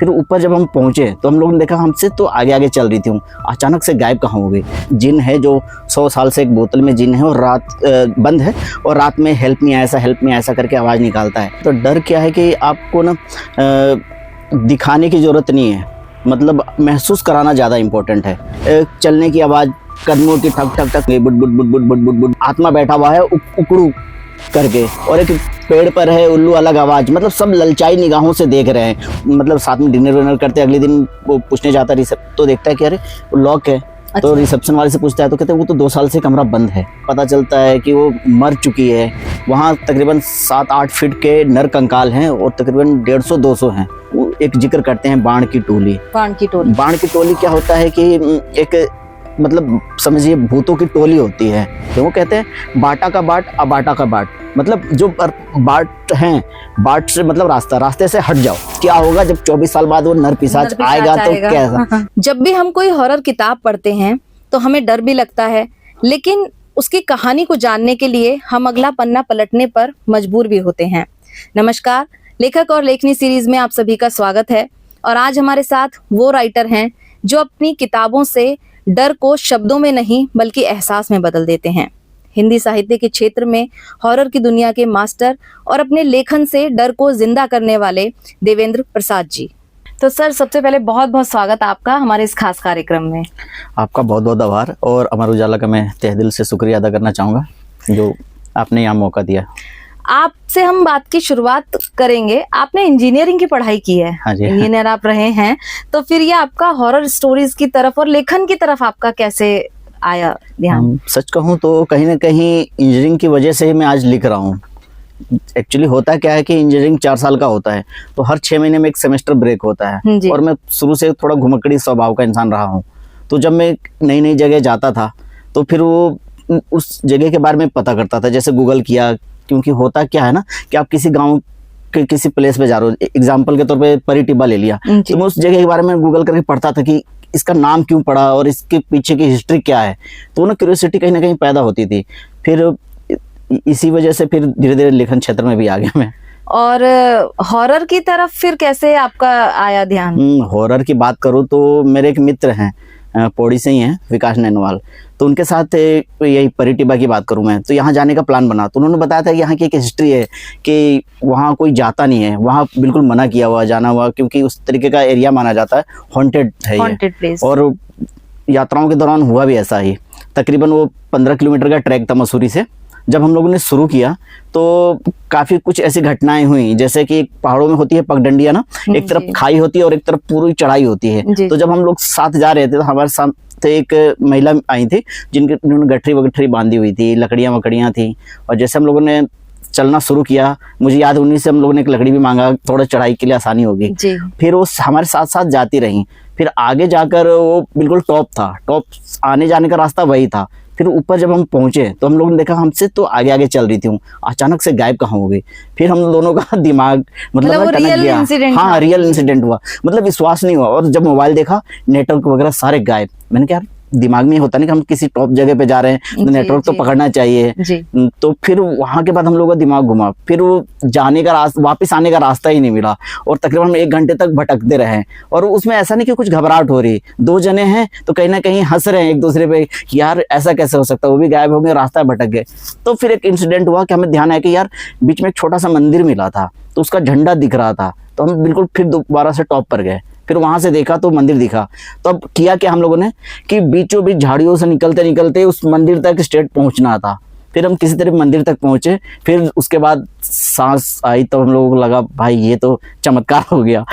फिर ऊपर जब हम पहुंचे तो हम लोगों ने देखा हमसे तो आगे आगे चल रही थी हूँ, अचानक से गायब कहाँ हो गई। जिन है जो 100 साल से एक बोतल में जिन है और रात बंद है और रात में हेल्प मी ऐसा करके आवाज़ निकालता है। तो डर क्या है कि आपको ना दिखाने की ज़रूरत नहीं है, मतलब महसूस कराना ज़्यादा इम्पोर्टेंट है। चलने की आवाज़, कदमों की ठक ठक ठक, बुट बुट बुट बुट बुट बुट बुट, आत्मा बैठा हुआ है उकड़ू करके, और एक पेड़ पर है उल्लू अलग आवाज़, मतलब सब ललचाई निगाहों से देख रहे हैं। मतलब साथ में डिनर विनर करते, अगले दिन वो पूछने जाता है तो देखता है कि अरे लॉक है। अच्छा। तो रिसेप्शन वाले से पूछता है तो कहते हैं वो तो 2 साल से कमरा बंद है। पता चलता है कि वो मर चुकी है। वहाँ तकरीबन 7-8 फीट के नर कंकाल हैं और तकरीबन 150-200 हैं। वो एक जिक्र करते हैं बाण की टोली। बाण की टोली क्या होता है कि एक मतलब समझिए भूतों की टोली होती है। तो वो कहते हैं बाटा का बाट अबाटा का बाट, मतलब जो बाट हैं, बाट से मतलब रास्ते से हट जाओ। क्या होगा जब 24 साल बाद वो नर पिशाच आएगा तो कैसा। जब भी हम कोई हॉरर किताब पढ़ते हैं तो हमें डर भी लगता है, लेकिन उसकी कहानी को जानने के लिए हम अगला पन्ना पलटने पर मजबूर भी होते हैं। नमस्कार, लेखक और लेखनी सीरीज में आप सभी का स्वागत है। और आज हमारे साथ वो राइटर हैं जो अपनी किताबों से डर को शब्दों में नहीं बल्कि एहसास में बदल देते हैं। हिंदी साहित्य के क्षेत्र में हॉरर की दुनिया के मास्टर और अपने लेखन से डर को जिंदा करने वाले देवेंद्र प्रसाद जी। तो सर, सबसे पहले बहुत बहुत स्वागत आपका हमारे इस खास कार्यक्रम में। आपका बहुत बहुत आभार, और अमर उजाला का मैं तहे दिल से शुक्रिया अदा करना चाहूँगा जो आपने यहाँ मौका दिया। आपसे हम बात की शुरुआत करेंगे। आपने इंजीनियरिंग की पढ़ाई की है। हाँ जी, इंजीनियर आप रहे हैं, तो फिर ये आपका हॉरर स्टोरीज की तरफ और लेखन की तरफ आपका कैसे आया ध्यान? सच कहूँ तो कहीं ना कहीं इंजीनियरिंग की वजह से ही मैं आज लिख रहा हूँ। एक्चुअली होता क्या है कि इंजीनियरिंग 4 साल का होता है, तो हर 6 महीने में एक सेमेस्टर ब्रेक होता है। और मैं शुरू से थोड़ा घुमक्कड़ी स्वभाव का इंसान रहा हूँ, तो जब मैं नई नई जगह जाता था तो फिर वो उस जगह के बारे में पता करता था, जैसे गूगल किया। क्योंकि होता क्या है ना कि आप किसी गांव के किसी प्लेस पे जा रहे हो, एग्जांपल के तौर पे परिटिबा ले लिया, तो मैं उस जगह के बारे में गूगल करके पढ़ता था कि इसका नाम क्यों पड़ा और इसके पीछे की हिस्ट्री क्या है। तो ना क्यूरियोसिटी कहीं ना कहीं पैदा होती थी। फिर इसी वजह से फिर धीरे धीरे लेखन क्षेत्र में भी आ गया मैं। और हॉरर की तरफ फिर कैसे आपका आया ध्यान? हॉरर की बात करूँ तो मेरे एक मित्र हैं, पौड़ी से ही हैं, विकास नैनवाल। तो उनके साथ यही परिटिबा की बात करूं मैं, तो यहाँ जाने का प्लान बना। तो उन्होंने बताया था कि यहाँ की एक हिस्ट्री है कि वहाँ कोई जाता नहीं है, वहाँ बिल्कुल मना किया हुआ जाना हुआ, क्योंकि उस तरीके का एरिया माना जाता है, हॉन्टेड है ये। और यात्राओं के दौरान हुआ भी ऐसा ही। तकरीबन वो 15 किलोमीटर का ट्रैक था मसूरी से। जब हम लोगों ने शुरू किया तो काफ़ी कुछ ऐसी घटनाएं हुई, जैसे कि पहाड़ों में होती है पगडंडियां ना, एक तरफ खाई होती है और एक तरफ पूरी चढ़ाई होती है। तो जब हम लोग साथ जा रहे थे तो हमारे साथ एक महिला आई थी जिन्होंने गठरी वगठरी बांधी हुई थी, लकड़ियाँ वकड़ियाँ थी। और जैसे हम लोगों ने चलना शुरू किया, मुझे याद उन्हीं से हम लोगों ने एक लकड़ी भी मांगा, थोड़ा चढ़ाई के लिए आसानी होगी। फिर वो हमारे साथ साथ जाती रही। फिर आगे जाकर वो बिल्कुल टॉप था, टॉप आने जाने का रास्ता वही था। फिर ऊपर जब हम पहुंचे तो हम लोगों ने देखा हमसे तो आगे आगे चल रही थी हूँ, अचानक से गायब कहाँ हो गई। फिर हम दोनों का दिमाग मतलब टनक गया। हाँ, रियल इंसिडेंट हुआ, मतलब विश्वास नहीं हुआ। और जब मोबाइल देखा, नेटवर्क वगैरह सारे गायब। मैंने कहा दिमाग में होता नहीं कि हम किसी टॉप जगह पे जा रहे हैं तो नेटवर्क तो पकड़ना चाहिए। तो फिर वहां के बाद हम लोगों का दिमाग घुमा। फिर वो जाने का रास्ता, वापस आने का रास्ता ही नहीं मिला, और तकरीबन हम 1 घंटे तक भटकते रहे। और उसमें ऐसा नहीं कि कुछ घबराहट हो रही, 2 जने हैं तो कहीं ना कहीं हंस रहे हैं एक दूसरे पे, यार ऐसा कैसे हो सकता है, वो भी गायब हो गए, रास्ता भटक गए। तो फिर एक इंसिडेंट हुआ कि हमें ध्यान आया कि यार बीच में एक छोटा सा मंदिर मिला था, तो उसका झंडा दिख रहा था। तो हम बिल्कुल फिर दोबारा से टॉप पर गए। फिर वहां से देखा तो मंदिर दिखा। तो अब किया क्या हम लोगों ने कि बीचों बीच झाड़ियों से निकलते निकलते उस मंदिर तक स्ट्रेट पहुंचना था। फिर हम किसी तरह मंदिर तक पहुंचे। फिर उसके बाद सांस आई तो हम लोगों को लगा भाई ये तो चमत्कार हो गया।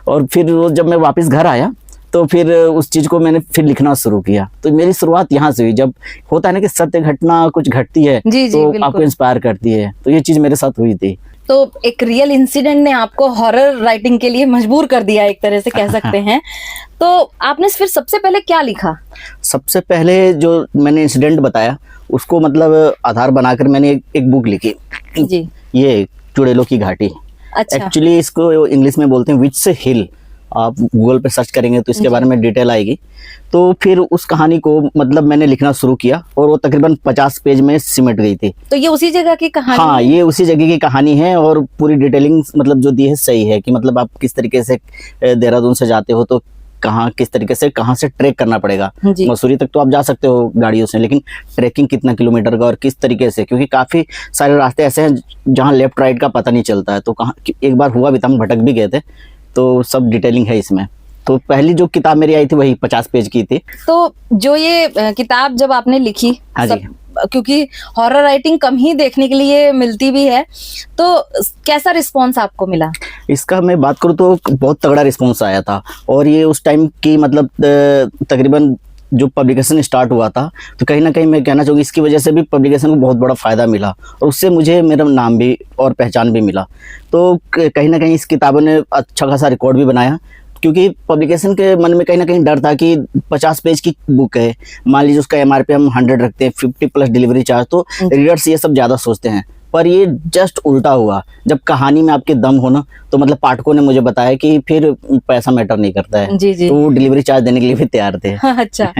और फिर जब मैं वापस घर आया तो फिर उस चीज़ को मैंने फिर लिखना शुरू किया। तो मेरी शुरुआत यहाँ से हुई। जब होता है ना कि सत्य घटना कुछ घटती है तो आपको इंस्पायर करती है, तो ये चीज़ मेरे साथ हुई थी। तो एक रियल इंसिडेंट ने आपको हॉरर राइटिंग के लिए मजबूर कर दिया, एक तरह से कह सकते हैं। तो आपने फिर सबसे पहले क्या लिखा? सबसे पहले जो मैंने इंसिडेंट बताया उसको मतलब आधार बनाकर मैंने एक बुक लिखी जी, ये चुड़ैलों की घाटी। अच्छा। एक्चुअली इसको इंग्लिश में बोलते हैं विच से हिल, आप गूगल पे सर्च करेंगे तो इसके जी। बारे में डिटेल आएगी। तो फिर उस कहानी को मतलब मैंने लिखना शुरू किया और वो तकरीबन 50 पेज में सिमट गई थी। तो ये उसी जगह की कहानी हाँ, है? ये उसी जगह की कहानी है और पूरी डिटेलिंग मतलब जो दी है सही है कि मतलब आप किस तरीके से देहरादून से जाते हो तो कहाँ किस तरीके से कहाँ से ट्रैक करना पड़ेगा। जी। मसूरी तक तो आप जा सकते हो गाड़ियों से, लेकिन ट्रैकिंग कितना किलोमीटर का और किस तरीके से, क्योंकि काफ़ी सारे रास्ते ऐसे हैं जहाँ लेफ्ट राइट का पता नहीं चलता है। तो कहाँ एक बार हुआ भी था, हम भटक भी गए थे, तो सब डिटेलिंग है इसमें। तो पहली जो किताब मेरी आई थी वही 50 पेज की थी। तो जो ये किताब जब आपने लिखी, हाँ जी। क्योंकि हॉरर राइटिंग कम ही देखने के लिए मिलती भी है, तो कैसा रिस्पॉन्स आपको मिला? इसका मैं बात करूँ तो बहुत तगड़ा रिस्पॉन्स आया था और ये उस टाइम की मतलब तकरीबन जो पब्लिकेशन स्टार्ट हुआ था, तो कहीं ना कहीं मैं कहना चाहूँगी इसकी वजह से भी पब्लिकेशन को बहुत बड़ा फ़ायदा मिला और उससे मुझे मेरा नाम भी और पहचान भी मिला। तो कहीं ना कहीं इस किताबों ने अच्छा खासा रिकॉर्ड भी बनाया, क्योंकि पब्लिकेशन के मन में कहीं ना कहीं डर था कि 50 पेज की बुक है, मान लीजिए उसका MRP हम 100 रखते हैं, 50 प्लस डिलीवरी चार्ज, तो रीडर्स ये सब ज़्यादा सोचते हैं। पर ये जस्ट उल्टा हुआ, जब कहानी में आपके दम हो ना, तो मतलब पाठकों ने मुझे बताया कि फिर पैसा मैटर नहीं करता है। जी जी। तो वो डिलीवरी चार्ज देने के लिए भी तैयार थे। अच्छा,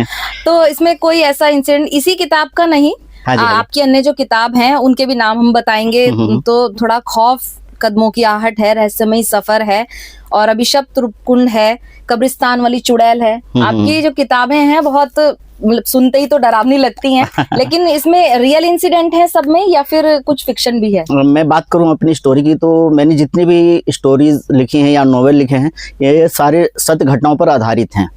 तो इसमें कोई ऐसा इंसिडेंट इसी किताब का नहीं, हाँ जी, हाँ जी। आपकी अन्य जो किताब हैं उनके भी नाम हम बताएंगे। तो थोड़ा खौफ, कदमों की आहट है, रहस्यमयी सफर है, और अभिशप्त रूपकुंड है, कब्रिस्तान वाली चुड़ैल है। आपकी जो किताबें हैं बहुत मतलब सुनते ही तो डरावनी लगती हैं, लेकिन इसमें रियल इंसिडेंट है सब में या फिर कुछ फिक्शन भी है? मैं बात करूं अपनी स्टोरी की, तो मैंने जितनी भी स्टोरीज लिखी हैं या नॉवेल लिखे हैं, ये सारे सत्य घटनाओं पर आधारित हैं।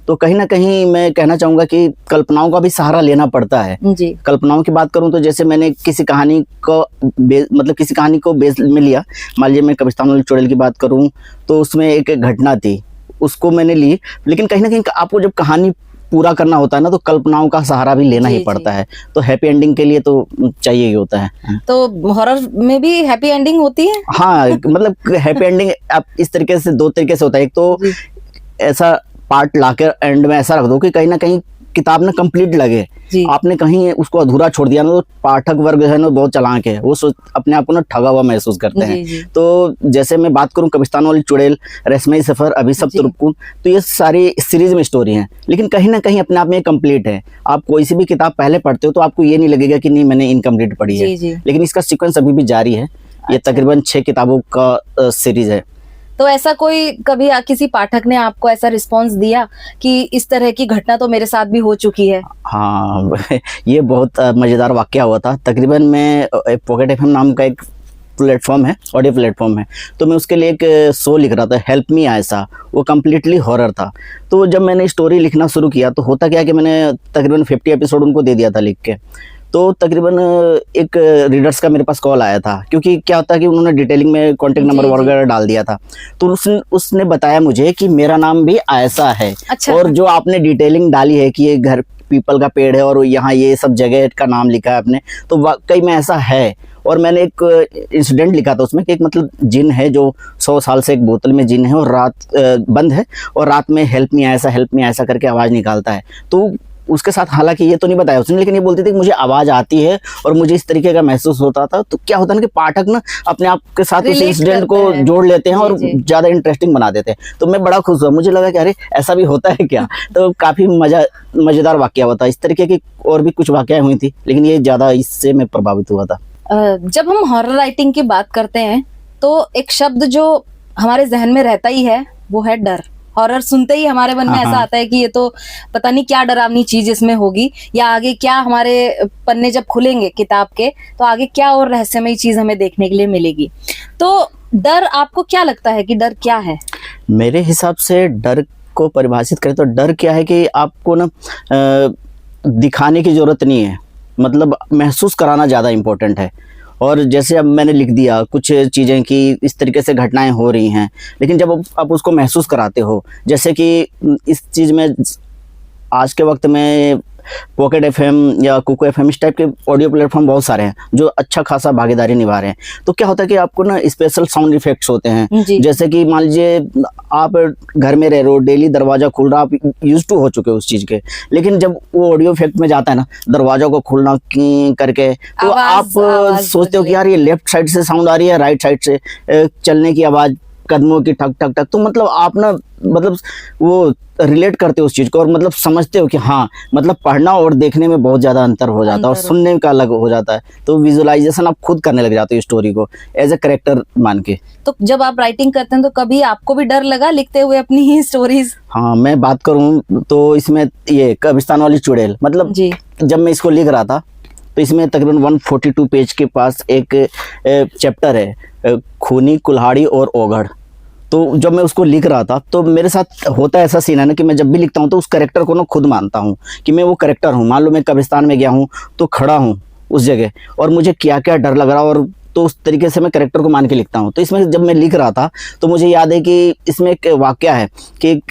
तो कहीं ना कहीं मैं कहना चाहूँगा कि कल्पनाओं का भी सहारा लेना पड़ता है। जी। कल्पनाओं की बात करूं तो जैसे मैंने किसी कहानी को मतलब किसी कहानी को बेस में लिया, मान लीजिए मैं कब्रिस्तान वाली चुड़ैल की बात करूं तो उसमें एक घटना थी, उसको मैंने ली, लेकिन कहीं ना कहीं आपको जब कहानी पूरा करना होता है ना, तो कल्पनाओं का सहारा भी लेना जी, ही पड़ता है। तो हैप्पी एंडिंग के लिए तो चाहिए ही होता है। तो हॉरर में भी हैप्पी एंडिंग होती है? हाँ, मतलब हैप्पी एंडिंग आप इस तरीके से, दो तरीके से होता है। एक तो ऐसा पार्ट लाकर एंड में ऐसा रख दो कि कहीं ना कहीं किताब ना कंप्लीट लगे। जी। आपने कहीं उसको अधूरा छोड़ दिया ना, तो पाठक वर्ग है ना बहुत चालाक है, वो अपने आप को ना ठगा हुआ महसूस करते हैं। जी। तो जैसे मैं बात करूं कब्रिस्तान वाली चुड़ैल, रहस्यमयी सफर, अभिशप्त रूपकुंड, तो ये सारी सीरीज में स्टोरी हैं, लेकिन कहीं ना कहीं अपने आप में कंप्लीट है। आप कोई सी भी किताब पहले पढ़ते हो तो आपको ये नहीं लगेगा कि नहीं मैंने इनकम्प्लीट पढ़ी है। जी। लेकिन इसका सीक्वेंस अभी भी जारी है। ये तकरीबन 6 किताबों का सीरीज है। तो ऐसा कोई कभी किसी पाठक ने आपको ऐसा रिस्पांस दिया कि इस तरह की घटना तो मेरे साथ भी हो चुकी है? हाँ, ये बहुत मज़ेदार वाकया हुआ था। तकरीबन मैं पॉकेट FM नाम का एक प्लेटफॉर्म है, ऑडियो प्लेटफॉर्म है, तो मैं उसके लिए एक शो लिख रहा था, हेल्प मी आयसा। वो कम्प्लीटली हॉरर था। तो जब मैंने स्टोरी लिखना शुरू किया तो होता क्या कि मैंने तकरीबन 50 एपिसोड उनको दे दिया था लिख के। तो तकरीबन एक रीडर्स का मेरे पास कॉल आया था, क्योंकि क्या होता है कि उन्होंने डिटेलिंग में कॉन्टेक्ट नंबर वगैरह डाल दिया था। तो उसने बताया मुझे कि मेरा नाम भी आयसा है। अच्छा। और जो आपने डिटेलिंग डाली है कि ये घर पीपल का पेड़ है और यहाँ ये सब जगह का नाम लिखा है आपने, तो वाकई में ऐसा है। और मैंने एक इंसिडेंट लिखा था उसमें कि एक मतलब जिन है जो 100 साल से एक बोतल में जिन है और रात बंद है और रात में हेल्प मी ऐसा करके आवाज़ निकालता है। तो उसके साथ हालांकि ये तो नहीं बताया उसने, लेकिन ये बोलती थी कि मुझे आवाज़ आती है और मुझे इस तरीके का महसूस होता था। तो क्या होता है ना कि पाठक ना अपने आप के साथ उस इंसिडेंट को जोड़ लेते हैं और ज़्यादा इंटरेस्टिंग बना देते हैं। तो मैं बड़ा खुश हुआ, मुझे लगा कि अरे ऐसा भी होता है क्या। तो काफ़ी मज़ेदार वाकया हुआ था। इस तरीके की और भी कुछ वाकयाएं हुई थी, लेकिन ये ज़्यादा इससे मैं प्रभावित हुआ था। जब हम हॉरर राइटिंग की बात करते हैं तो एक शब्द जो हमारे जहन में रहता ही है वो है डर। हॉरर सुनते ही हमारे मन में ऐसा आता है कि ये तो पता नहीं क्या डरावनी चीज इसमें होगी, या आगे क्या हमारे पन्ने जब खुलेंगे किताब के तो आगे क्या और रहस्यमयी चीज हमें देखने के लिए मिलेगी। तो डर, आपको क्या लगता है कि डर क्या है? मेरे हिसाब से डर को परिभाषित करें तो डर क्या है कि आपको ना दिखाने की जरूरत नहीं है, मतलब महसूस कराना ज़्यादा इम्पोर्टेंट है। और जैसे अब मैंने लिख दिया कुछ चीज़ें कि इस तरीके से घटनाएं हो रही हैं, लेकिन जब आप उसको महसूस कराते हो, जैसे कि इस चीज़ में आज के वक्त में पॉकेट FM या कुको FM इस टाइप के ऑडियो प्लेटफॉर्म बहुत सारे हैं जो अच्छा खासा भागीदारी निभा रहे हैं। तो क्या होता है कि आपको ना स्पेशल साउंड इफेक्ट्स होते हैं, जैसे कि मान लीजिए आप घर में रह रहे हो, डेली दरवाज़ा खुल रहा, आप यूज टू हो चुके हो उस चीज़ के, लेकिन जब वो ऑडियो इफेक्ट में जाता है ना, दरवाज़ा को खुलना की करके, तो आप सोचते हो कि यार ये लेफ्ट साइड से साउंड आ रही है, राइट साइड से चलने की आवाज़, कदमों की ठक ठक ठक, तो मतलब आप ना मतलब वो रिलेट करते हो उस चीज़ को और मतलब समझते हो कि हाँ मतलब पढ़ना और देखने में बहुत ज़्यादा अंतर हो जाता है और सुनने का अलग हो जाता है, तो विजुअलाइजेशन आप खुद करने लग जाते हो स्टोरी को एज ए करेक्टर मान के। तो जब आप राइटिंग करते हैं तो कभी आपको भी डर लगा लिखते हुए अपनी ही स्टोरीज? हाँ, मैं बात करूँ तो इसमें ये कब्रिस्तान वाली चुड़ैल, मतलब जी। जब मैं इसको लिख रहा था तो इसमें तकरीबन 142 पेज के पास एक चैप्टर है, खूनी, कुल्हाड़ी और ओघड़। तो जब मैं उसको लिख रहा था तो मेरे साथ होता है ऐसा सीन है ना कि मैं जब भी लिखता हूँ तो उस करेक्टर को ना खुद मानता हूँ कि मैं वो करेक्टर हूँ। मान लो मैं कब्रिस्तान में गया हूँ तो खड़ा हूँ उस जगह और मुझे क्या क्या डर लग रहा और तो उस तरीके से मैं करेक्टर को मान के लिखता हूँ। तो इसमें जब मैं लिख रहा था तो मुझे याद है कि इसमें एक वाकया है कि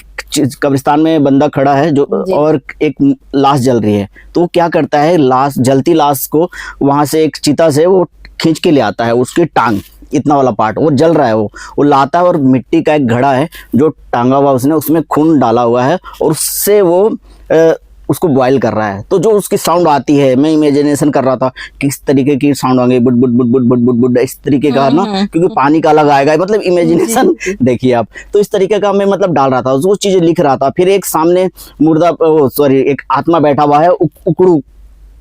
कब्रिस्तान में बंदा खड़ा है जो और एक लाश जल रही है, तो वो क्या करता है, लाश जलती लाश को वहां से एक चिता से वो खींच के ले आता है, उसकी टांग इतना वाला पार्ट वो जल रहा है, वो लाता है और मिट्टी का एक घड़ा है जो टांगा हुआ उसने, उसमें खून डाला हुआ है और उससे वो उसको बॉयल कर रहा है। तो जो उसकी साउंड आती है, मैं इमेजिनेशन कर रहा था किस तरीके की साउंड आएंगे, बुड बुड बुड बुड बुड बुड बुड इस तरीके का ना, क्योंकि पानी का अलग आएगा, मतलब इमेजिनेशन देखिए आप। तो इस तरीके का मैं मतलब डाल रहा था, वो चीजें लिख रहा था। फिर एक सामने मुर्दा सॉरी एक आत्मा बैठा हुआ है उकड़ू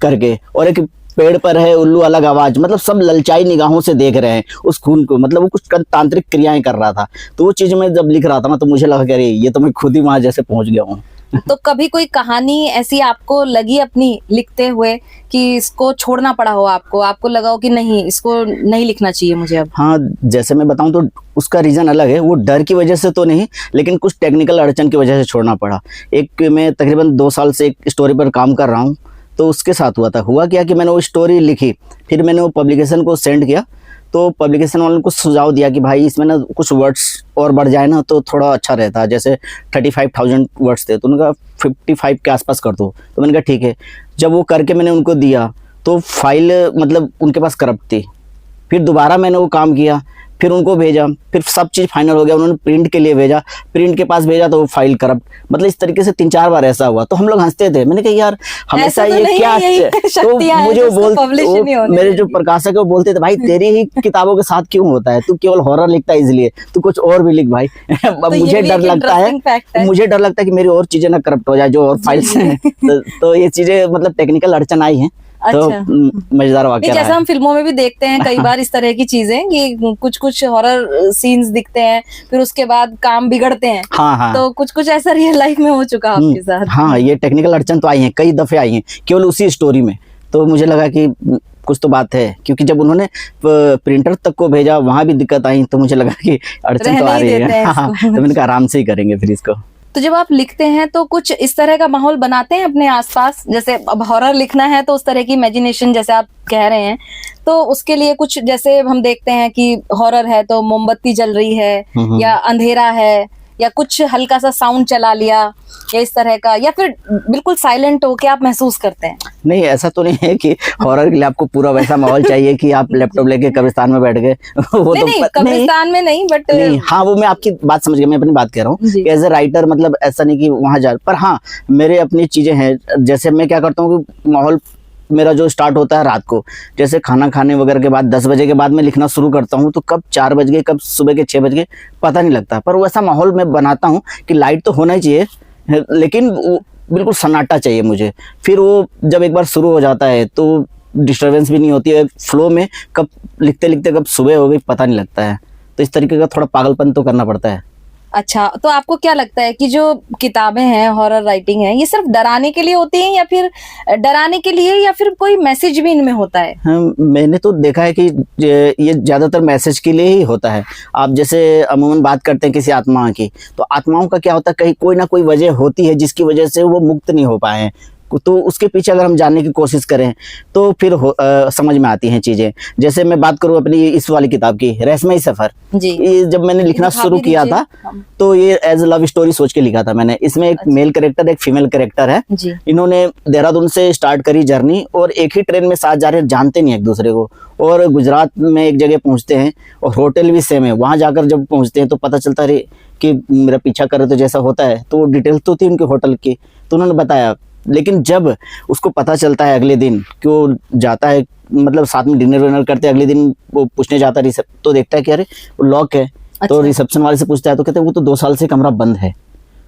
करके, और एक पेड़ पर है उल्लू अलग आवाज, मतलब सब ललचाई निगाहों से देख रहे हैं उस खून को, मतलब वो कुछ तांत्रिक क्रियाएं कर रहा था। तो वो चीज मैं जब लिख रहा था ना तो मुझे लगा कि अरे ये तो मैं खुद ही वहां जैसे पहुंच गया हूँ। तो कभी कोई कहानी ऐसी आपको लगी अपनी लिखते हुए कि इसको छोड़ना पड़ा हो, आपको लगा हो कि नहीं इसको नहीं लिखना चाहिए मुझे अब? हाँ, जैसे मैं बताऊं तो उसका रीज़न अलग है, वो डर की वजह से तो नहीं, लेकिन कुछ टेक्निकल अड़चन की वजह से छोड़ना पड़ा। एक मैं तकरीबन 2 साल से एक स्टोरी पर काम कर रहा हूँ, तो उसके साथ हुआ क्या कि मैंने वो स्टोरी लिखी, फिर मैंने वो पब्लिकेशन को सेंड किया, तो पब्लिकेशन वालों को सुझाव दिया कि भाई इसमें ना कुछ वर्ड्स और बढ़ जाए ना तो थोड़ा अच्छा रहता है, जैसे 35,000 वर्ड्स थे तो उन्होंने कहा 55 के आसपास कर दो, तो मैंने कहा ठीक है। जब वो करके मैंने उनको दिया तो फाइल मतलब उनके पास करप्ट थी, फिर दोबारा मैंने वो काम किया, फिर उनको भेजा, फिर सब चीज़ फाइनल हो गया, उन्होंने प्रिंट के लिए भेजा, प्रिंट के पास भेजा तो वो फाइल करप्ट, मतलब इस तरीके से 3-4 बार ऐसा हुआ। तो हम लोग हंसते थे, मैंने कहा यार हमेशा तो ये क्या तो मुझे मेरे जो प्रकाशक है वो बोलते थे भाई तेरी ही किताबों के साथ क्यों होता है, तू केवल हॉरर लिखता है इसलिए, तू कुछ और भी लिख भाई। मुझे डर लगता है कि मेरी और चीजें ना करप्ट हो जाए जो और फाइल्स हैं। तो ये चीजें मतलब टेक्निकल अड़चन आई है। तो मजेदार वाकया जैसा हम फिल्मों में भी देखते हैं कई बार इस तरह की चीजें कि कुछ हॉरर सीन्स दिखते हैं फिर उसके बाद काम बिगड़ते हैं। हाँ। तो कुछ ऐसा रियल लाइफ में हो चुका आपके साथ? हाँ, ये टेक्निकल अड़चन तो आई है, कई दफे आई हैं केवल उसी स्टोरी में। तो मुझे लगा कि कुछ तो बात है, क्योंकि जब उन्होंने प्रिंटर तक को भेजा वहां भी दिक्कत आई, तो मुझे लगा कि अड़चन तो आ रही है। हाँ, तो मैंने कहा आराम से ही करेंगे फिर इसको। तो जब आप लिखते हैं तो कुछ इस तरह का माहौल बनाते हैं अपने आसपास, जैसे अब हॉरर लिखना है तो उस तरह की इमेजिनेशन जैसे आप कह रहे हैं, तो उसके लिए कुछ जैसे हम देखते हैं कि हॉरर है तो मोमबत्ती जल रही है या अंधेरा है या कुछ हल्का सा साउंड चला लिया या इस तरह का, या फिर बिल्कुल साइलेंट हो के आप महसूस करते हैं? नहीं, ऐसा तो नहीं है कि हॉरर के लिए आपको पूरा वैसा माहौल चाहिए कि आप लैपटॉप लेके कब्रिस्तान में बैठ गए। वो नहीं, तो कब्रिस्तान में नहीं, बट नहीं, हाँ वो मैं आपकी बात समझ गया, मैं अपनी बात कह रहा हूँ एज ए राइटर, मतलब ऐसा नहीं कि वहां जा, पर हाँ मेरे अपनी चीजें हैं। जैसे मैं क्या करता हूँ कि माहौल मेरा जो स्टार्ट होता है रात को, जैसे खाना खाने वगैरह के बाद 10 बजे के बाद मैं लिखना शुरू करता हूँ, तो कब 4 बज गए कब सुबह के 6 बज गए पता नहीं लगता। पर वैसा माहौल मैं बनाता हूँ कि लाइट तो होना ही चाहिए, लेकिन वो बिल्कुल सन्नाटा चाहिए मुझे। फिर वो जब एक बार शुरू हो जाता है तो डिस्टर्बेंस भी नहीं होती है, फ्लो में कब लिखते लिखते कब सुबह हो गई पता नहीं लगता है। तो इस तरीके का थोड़ा पागलपन तो करना पड़ता है। अच्छा, तो आपको क्या लगता है कि जो किताबें हैं, हॉरर राइटिंग है, ये सिर्फ डराने के लिए होती हैं या फिर डराने के लिए, या फिर कोई मैसेज भी इनमें होता है? मैंने तो देखा है कि ये ज्यादातर मैसेज के लिए ही होता है। आप जैसे अमूमन बात करते हैं किसी आत्मा की, तो आत्माओं का क्या होता है, कहीं कोई ना कोई वजह होती है जिसकी वजह से वो मुक्त नहीं हो पाए हैं, तो उसके पीछे अगर हम जानने की कोशिश करें तो फिर समझ में आती हैं चीजें। जैसे मैं बात करूं अपनी इस वाली किताब की, रहस्यमयी सफर जी, ये जब मैंने लिखना शुरू किया था तो ये एज लव स्टोरी सोच के लिखा था मैंने। इसमें एक मेल कैरेक्टर एक फीमेल कैरेक्टर है जी। इन्होंने देहरादून से स्टार्ट करी जर्नी और एक ही ट्रेन में साथ जा रहे हैं, जानते नहीं एक दूसरे को, और गुजरात में एक जगह पहुंचते हैं और होटल भी सेम है। वहां जाकर जब पहुंचते हैं तो पता चलता है कि मेरा पीछा करे तो जैसा होता है, तो डिटेल्स तो थी उनके होटल की, तो उन्होंने बताया। लेकिन जब उसको पता चलता है अगले दिन कि वो जाता है, मतलब साथ में डिनर विनर करते, अगले दिन वो पूछने जाता है तो देखता है कि अरे वो लॉक है, तो अच्छा। रिसेप्शन वाले से पूछता है तो कहते हैं वो तो 2 साल से कमरा बंद है।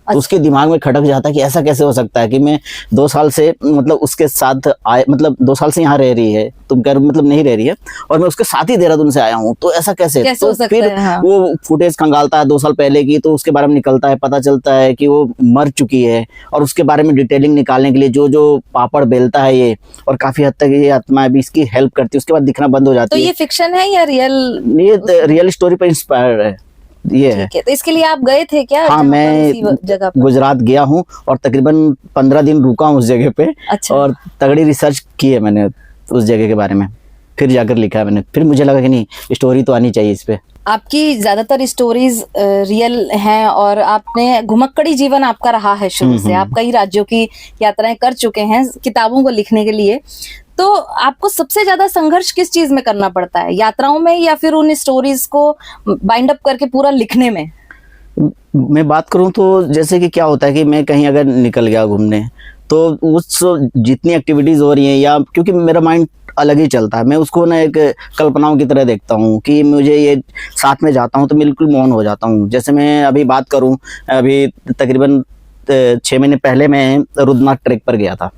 तो उसके दिमाग में खटक जाता है कि ऐसा कैसे हो सकता है कि मैं 2 साल से मतलब उसके साथ आए, मतलब 2 साल से यहाँ रह रही है, तुम घर मतलब नहीं रह रही है, और मैं उसके साथ ही देहरादून से आया हूँ, तो ऐसा कैसे कैसे तो हो सकता फिर है, हाँ। वो फुटेज खंगालता है 2 साल पहले की, तो उसके बारे में निकलता है, पता चलता है कि वो मर चुकी है, और उसके बारे में डिटेलिंग निकालने के लिए जो जो पापड़ बेलता है ये, और काफी हद तक ये आत्मा भी इसकी हेल्प करती है, उसके बाद दिखना बंद हो तो जाती ये है। फिक्शन है या रियल? ये रियल स्टोरी पर इंस्पायर है, ये है। ठीक है, तो इसके लिए आप गए थे क्या? हाँ, जहाँ पर मैं उसी जगह पर? गुजरात गया हूँ और तकरीबन 15 दिन रुका हूँ उस जगह पे। अच्छा। और तगड़ी रिसर्च की है मैंने उस जगह के बारे में, फिर जाकर लिखा है मैंने। फिर मुझे लगा कि नहीं, स्टोरी तो आनी चाहिए इस पे। आपकी ज्यादातर स्टोरीज रियल हैं और आपने घुमक्कड़ी जीवन आपका रहा है शुरू से। आप कई राज्यों की यात्राएं कर चुके हैं किताबों को लिखने के लिए। तो आपको सबसे ज्यादा संघर्ष किस चीज में करना पड़ता है, यात्राओं में या फिर उन स्टोरीज को बाइंड अप करके पूरा लिखने में? मैं बात करूं तो जैसे कि क्या होता है कि मैं कहीं अगर निकल गया घूमने, तो उस जितनी एक्टिविटीज हो रही हैं, या क्योंकि मेरा माइंड अलग ही चलता है, मैं उसको ना एक कल्पनाओं की तरह देखता हूँ कि मुझे ये साथ में जाता हूँ तो बिल्कुल मौन हो जाता हूँ। जैसे मैं अभी बात करूँ, अभी तकरीबन 6 महीने पहले मैं रुद्रनाथ ट्रैक पर गया था।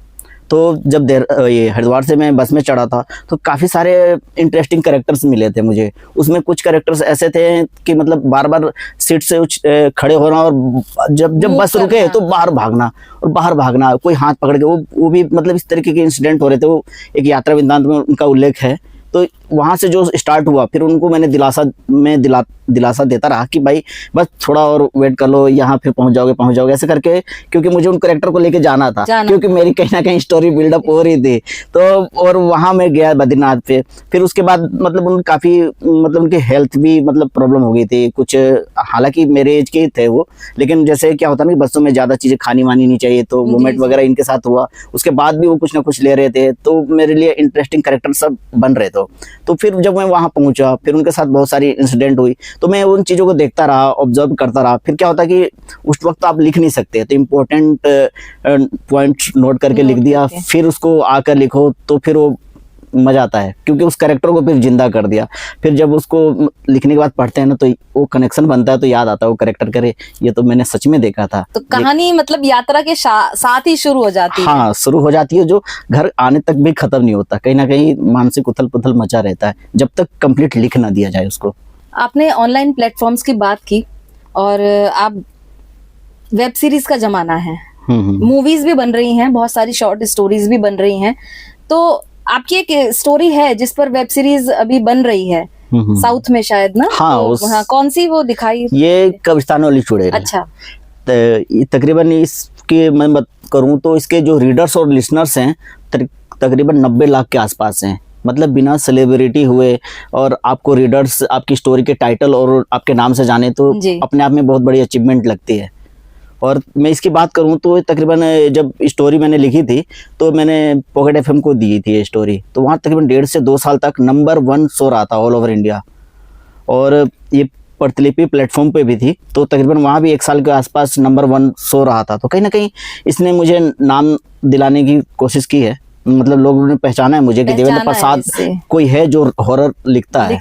तो जब ये हरिद्वार से मैं बस में चढ़ा था तो काफ़ी सारे इंटरेस्टिंग कैरेक्टर्स मिले थे मुझे। उसमें कुछ कैरेक्टर्स ऐसे थे कि मतलब बार बार सीट से खड़े होना, और जब बस रुके तो बाहर भागना, कोई हाथ पकड़ के, वो भी मतलब इस तरीके के इंसिडेंट हो रहे थे। वो एक यात्रा वृत्तांत में उनका उल्लेख है। तो वहाँ से जो स्टार्ट हुआ, फिर उनको मैंने दिलासा देता रहा कि भाई बस थोड़ा और वेट कर लो, यहाँ फिर पहुँच जाओगे ऐसे करके, क्योंकि मुझे उन कैरेक्टर को लेके जाना था, क्योंकि मेरी कहीं ना कहीं स्टोरी बिल्डअप हो रही थी। तो और वहाँ मैं गया बद्रीनाथ पे। फिर उसके बाद मतलब उनकी हेल्थ भी मतलब प्रॉब्लम हो गई थी कुछ, हालांकि मेरे एज के ही थे वो, लेकिन जैसे क्या होता है ना, बसों में ज़्यादा चीज़ें खानी वानी नहीं चाहिए, तो वोमिट वगैरह इनके साथ हुआ। उसके बाद भी वो कुछ ना कुछ ले रहे थे, तो मेरे लिए इंटरेस्टिंग कैरेक्टर सब बन रहे थे। तो फिर जब मैं वहाँ पहुंचा, फिर उनके साथ बहुत सारी इंसिडेंट हुई, तो मैं उन चीज़ों को देखता रहा, ऑब्जर्व करता रहा। फिर क्या होता कि उस वक्त आप लिख नहीं सकते, तो इम्पोर्टेंट पॉइंट्स नोट करके लिख दिया, फिर उसको आकर लिखो तो फिर वो मजा आता है, क्योंकि उस कैरेक्टर को फिर जिंदा कर दिया। फिर जब उसको लिखने के बाद पढ़ते हैं ना, तो वो कनेक्शन बनता है, तो याद आता है वो कैरेक्टर, करे ये तो मैंने सच में देखा था। तो कहानी मतलब यात्रा के साथ ही शुरू हो जाती है। हाँ, शुरू हो जाती है, जो घर आने तक भी खत्म नहीं होता। कहीं ना कहीं मानसिक उथल पुथल मचा रहता है जब तक कंप्लीट लिख ना दिया जाए उसको। आपने ऑनलाइन प्लेटफॉर्म्स की बात की, और आप वेब सीरीज का जमाना है, मूवीज भी बन रही हैं, बहुत सारी शॉर्ट स्टोरीज भी बन रही हैं। तो आपकी एक स्टोरी है जिस पर वेब सीरीज अभी बन रही है, साउथ में शायद ना? हाँ, तो हाँ, कौन सी वो दिखाई? ये कब्रिस्तान वाली चुड़ैल। अच्छा। तकरीबन इसके मैं बात करूँ तो इसके जो रीडर्स और लिसनर्स हैं तकरीबन 90 लाख के आसपास हैं। मतलब बिना सेलिब्रिटी हुए और आपको रीडर्स आपकी स्टोरी के टाइटल और आपके नाम से जाने, तो अपने आप में बहुत बड़ी अचीवमेंट लगती है। और मैं इसकी बात करूं तो तकरीबन जब स्टोरी मैंने लिखी थी, तो मैंने पॉकेट एफएम को दी थी ये स्टोरी, तो वहाँ तकरीबन 1.5 से 2 साल तक नंबर 1 शो रहा था ऑल ओवर इंडिया। और ये प्रतिलिपि प्लेटफॉर्म पे भी थी, तो तकरीबन वहाँ भी 1 साल के आसपास नंबर 1 शो रहा था। तो कहीं ना कहीं इसने मुझे नाम दिलाने की कोशिश की है, मतलब लोगों ने पहचाना है मुझे कि देवेंद्र प्रसाद कोई है जो हॉरर लिखता है।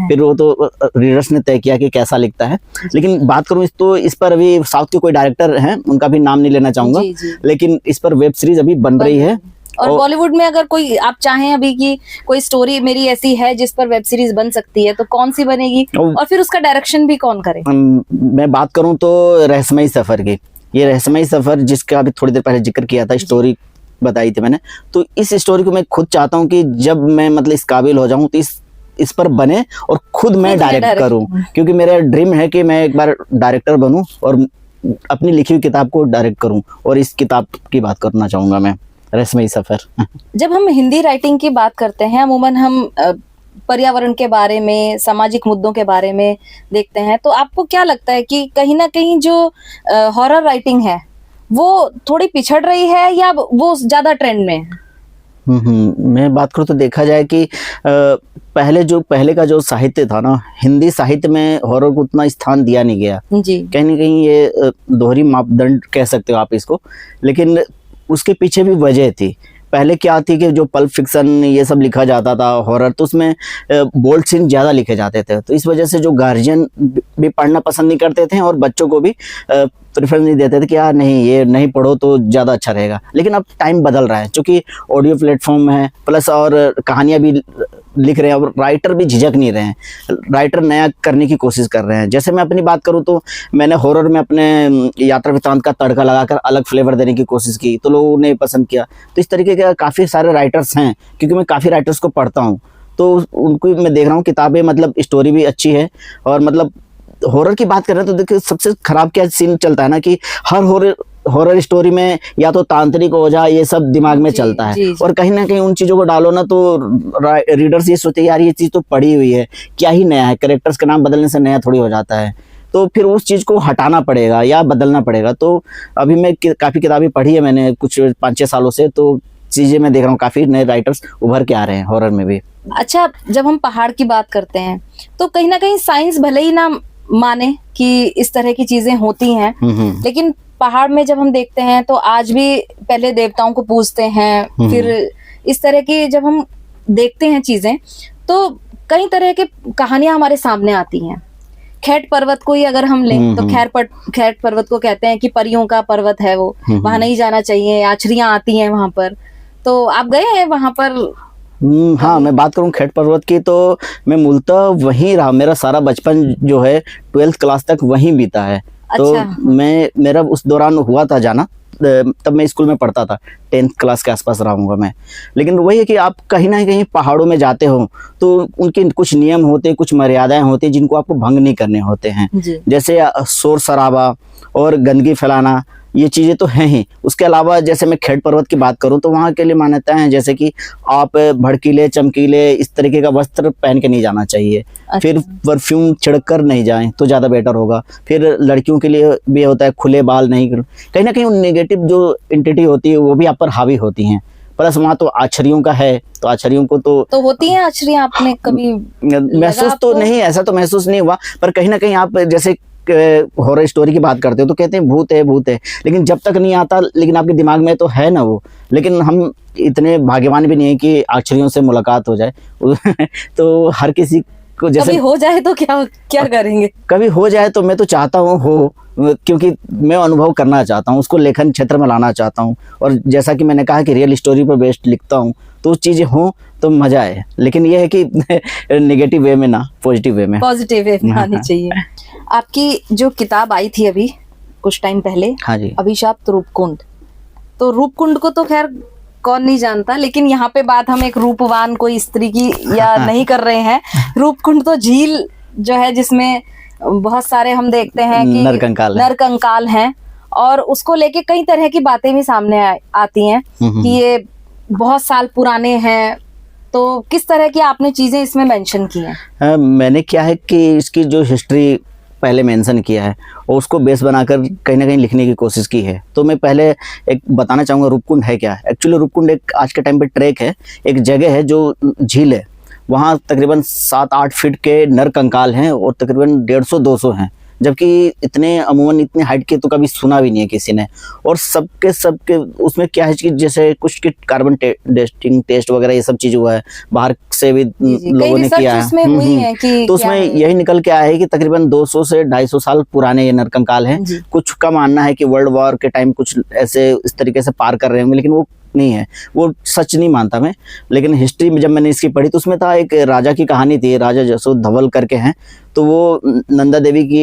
फिर वो तो रीडर्स ने तय किया कि कैसा लिखता है। लेकिन बात करूं तो इस पर अभी साउथ के कोई डायरेक्टर हैं, उनका भी नाम नहीं लेना चाहूंगा, लेकिन इस पर वेब सीरीज अभी बन रही है। और बॉलीवुड में अगर कोई आप चाहें अभी की कोई स्टोरी मेरी ऐसी है जिस पर वेब सीरीज बन सकती है, तो कौन सी बनेगी, और फिर उसका डायरेक्शन भी कौन करे? मैं बात करूं तो रहस्यमयी सफर की, ये रहस्यमयी सफर जिसका अभी थोड़ी देर पहले जिक्र किया था, स्टोरी बताई थी मैंने, तो इस स्टोरी को मैं खुद चाहता हूँ कि जब मैं मतलब इस काबिल हो जाऊं तो इस पर बने और खुद मैं डायरेक्ट करूं, क्योंकि मेरा ड्रीम है कि मैं एक बार डायरेक्टर बनूं और अपनी लिखी हुई किताब को डायरेक्ट करूं। और इस किताब की बात करना चाहूंगा मैं, रहस्यमयी सफर। जब हम हिंदी राइटिंग की बात करते हैं, अमूमन हम पर्यावरण के बारे में, सामाजिक मुद्दों के बारे में देखते हैं, तो आपको क्या लगता है कि कहीं ना कहीं जो हॉरर राइटिंग है वो थोड़ी पिछड़ रही है या वो ज्यादा ट्रेंड में है? मैं बात करूँ तो देखा जाए कि पहले का जो साहित्य था ना, हिंदी साहित्य में हॉरर को उतना स्थान दिया नहीं गया जी। कहीं ना कहीं ये दोहरी मापदंड कह सकते हो आप इसको, लेकिन उसके पीछे भी वजह थी। पहले क्या थी कि जो पल्प फिक्शन ये सब लिखा जाता था हॉरर, तो उसमें बोल्ड सीन ज़्यादा लिखे जाते थे, तो इस वजह से जो गार्जियन भी पढ़ना पसंद नहीं करते थे और बच्चों को भी प्रेफरेंस नहीं देते थे कि यार नहीं ये नहीं पढ़ो तो ज़्यादा अच्छा रहेगा। लेकिन अब टाइम बदल रहा है, क्योंकि ऑडियो प्लेटफॉर्म है प्लस और कहानियाँ भी लिख रहे हैं और राइटर भी झिझक नहीं रहे हैं, राइटर नया करने की कोशिश कर रहे हैं। जैसे मैं अपनी बात करूं तो मैंने हॉरर में अपने यात्रा वृत्तांत का तड़का लगाकर अलग फ्लेवर देने की कोशिश की, तो लोगों ने पसंद किया। तो इस तरीके के काफ़ी सारे राइटर्स हैं, क्योंकि मैं काफ़ी राइटर्स को पढ़ता हूँ, तो उनको मैं देख रहा हूँ किताबें, मतलब स्टोरी भी अच्छी है। और मतलब हॉरर की बात कर रहे हैं तो देखिए सबसे खराब क्या सीन चलता है ना कि हर हॉरर स्टोरी में या तो तांत्रिक ओझा ये सब दिमाग में चलता है, और कहीं ना कहीं उन चीज़ों को डालो ना तो रीडर्स ये सोचते हैं यार ये चीज़ तो पड़ी हुई है, क्या ही नया है, कैरेक्टर्स का नाम बदलने से नया थोड़ी हो जाता है। तो फिर उस चीज़ को हटाना पड़ेगा या बदलना पड़ेगा। तो अभी मैं काफ़ी किताबें पढ़ी है मैंने कुछ 5-6 सालों से, तो चीज़ें मैं देख रहा हूँ काफ़ी नए राइटर्स उभर के आ रहे हैं हॉरर में भी। अच्छा, जब हम पहाड़ की बात करते हैं तो कहीं ना कहीं साइंस भले ही ना माने कि इस तरह की चीजें होती हैं, लेकिन पहाड़ में जब हम देखते हैं तो आज भी पहले देवताओं को पूजते हैं। फिर इस तरह की जब हम देखते हैं चीजें तो कई तरह के कहानियां हमारे सामने आती हैं। खैट पर्वत को ही अगर हम लें तो खैट पर्वत को कहते हैं कि परियों का पर्वत है वो, वहां नहीं जाना चाहिए, आछरियां आती हैं वहां पर। तो आप गए हैं वहां पर? हाँ, मैं बात करूँ खैट पर्वत की तो मैं मूलतः वहीं रहा, मेरा सारा बचपन जो है 12th क्लास तक वहीं बीता है। तो मेरा उस दौरान हुआ था जाना, तब मैं स्कूल में पढ़ता था, 10th क्लास के आसपास रहा हूँगा मैं। लेकिन वही है कि आप कहीं ना कहीं पहाड़ों में जाते हो तो उनके कुछ नियम होते, कुछ मर्यादाएं होती जिनको आपको भंग नहीं करने होते हैं। जैसे शोर शराबा और गंदगी फैलाना, ये चीज़ें तो हैं ही। उसके अलावा जैसे मैं खैट पर्वत की बात करूं तो वहाँ के लिए मान्यताएं हैं, जैसे कि आप भड़कीले चमकीले इस तरीके का वस्त्र पहन के नहीं जाना चाहिए। अच्छा। फिर परफ्यूम छिड़कर नहीं जाएं तो ज़्यादा बेटर होगा। फिर लड़कियों के लिए भी होता है खुले बाल नहीं, कहीं ना कहीं नेगेटिव जो एंटिटी होती है वो भी आप पर हावी होती हैं। प्लस वहाँ तो आछरियों का है, तो आछरियों को तो होती हैं आछरियाँ, आपने कभी महसूस तो नहीं, ऐसा तो महसूस नहीं हुआ, पर कहीं ना कहीं आप जैसे हॉरर स्टोरी की बात करते हो तो कहते हैं भूत है भूत है, लेकिन जब तक नहीं आता लेकिन आपके दिमाग में तो है ना वो। लेकिन हम इतने भाग्यवान भी नहीं है कि आश्चर्यों से मुलाकात हो जाए तो हर किसी को जैसे कभी हो जाए तो क्या करेंगे? कभी हो जाए तो मैं तो चाहता हूँ हो, क्योंकि मैं अनुभव करना चाहता हूँ, उसको लेखन क्षेत्र में लाना चाहता हूँ। और जैसा कि मैंने कहा कि रियल स्टोरी पर बेस्ड लिखता हूँ, तो उस चीज़ें हों तो मज़ा आए। लेकिन ये है कि नेगेटिव वे में ना, पॉजिटिव वे में आनी चाहिए। आपकी जो किताब आई थी अभी कुछ टाइम पहले, हाँ जी, अभिशाप्त रूपकुंड, तो रूपकुंड को तो खैर कौन नहीं जानता, लेकिन यहाँ पे बात हम एक रूपवान कोई स्त्री की या नहीं कर रहे हैं। रूपकुंड तो झील जो है जिसमें बहुत सारे हम देखते हैं कि नरकंकाल हैं, और उसको लेके कई तरह की बातें भी सामने आती हैं कि ये बहुत साल पुराने हैं। तो किस तरह की आपने चीजें इसमें मेंशन की हैं? मैंने क्या है कि इसकी जो हिस्ट्री पहले मेंशन किया है और उसको बेस बनाकर कहीं ना कहीं लिखने की कोशिश की है। तो मैं पहले एक बताना चाहूँगा रूपकुंड है क्या। एक्चुअली रूपकुंड एक आज के टाइम पे ट्रैक है, एक जगह है जो झील है, वहाँ तकरीबन 7-8 फीट के नर कंकाल हैं और तकरीबन 150-200 हैं, जबकि इतने अमूमन इतने हाइट के तो कभी सुना भी नहीं है किसी ने। और सबके उसमें क्या है कि जैसे कुछ की कार्बन टेस्टिंग टेस्ट वगैरह ये सब चीज़ हुआ है, बाहर से भी लोगों ने किया है। तो उसमें यही निकल के आया है कि तकरीबन 200 से 250 साल पुराने ये नरकंकाल हैं। कुछ का मानना है कि वर्ल्ड वॉर के टाइम कुछ ऐसे इस तरीके से पार कर रहे होंगे, लेकिन वो नहीं है, वो सच नहीं मानता मैं। लेकिन हिस्ट्री में जब मैंने इसकी पढ़ी तो उसमें था एक राजा की कहानी थी, राजा जसोधवल करके हैं, तो वो नंदा देवी की